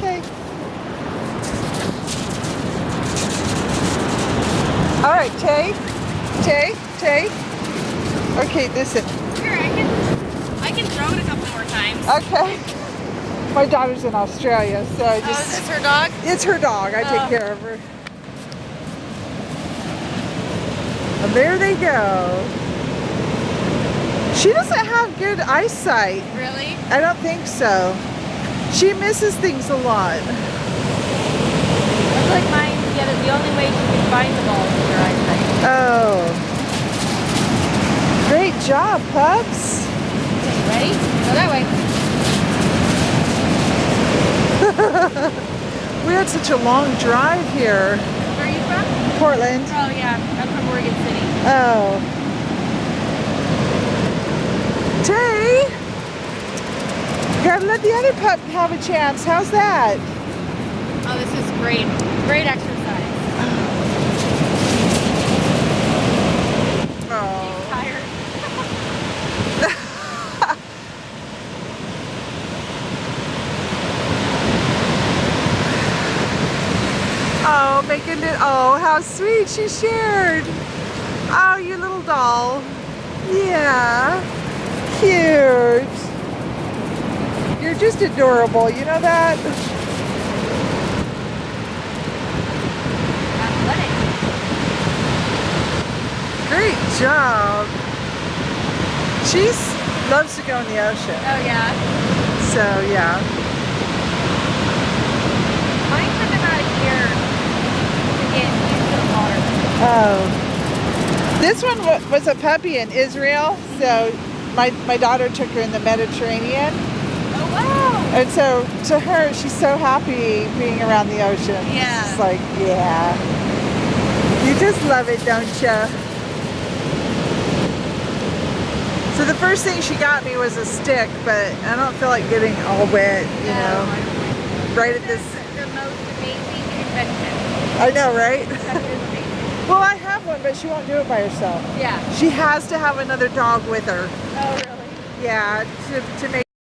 Okay. All right, Tay. Okay, listen. Here, I can throw it a couple more times. Okay. My daughter's in Australia, so I Oh, just... is this her dog? It's her dog. I take care of her. And there they go. She doesn't have good eyesight. Really? I don't think so. She misses things a lot. Looks like mine, yeah, the only way she can find the ball is her eyesight. Oh. Great job, pups. Okay, ready? Go that way. We had such a long drive here. Where are you from? Portland. Oh, yeah. I'm from Oregon City. Oh. Tay, gotta let the other pup have a chance. How's that? Oh, this is great. Great exercise. Oh. He's tired. Oh, making it. Oh, how sweet she shared. Oh, you little doll. Yeah. Cute. You're just adorable. You know that? Athletic. Great job. She loves to go in the ocean. Oh, yeah. So, yeah. Mine took about a year to get used to the water. Oh. This one was a puppy in Israel, so my daughter took her in the Mediterranean. Oh, wow. And so to her, she's so happy being around the ocean. Yeah. It's like, yeah. You just love it, don't you? So the first thing she got me was a stick, but I don't feel like getting all wet, you know. Right at this. The most amazing invention. I know, right? That is amazing. Well, I have one, but she won't do it by herself. Yeah. She has to have another dog with her. Oh, really? Yeah, to make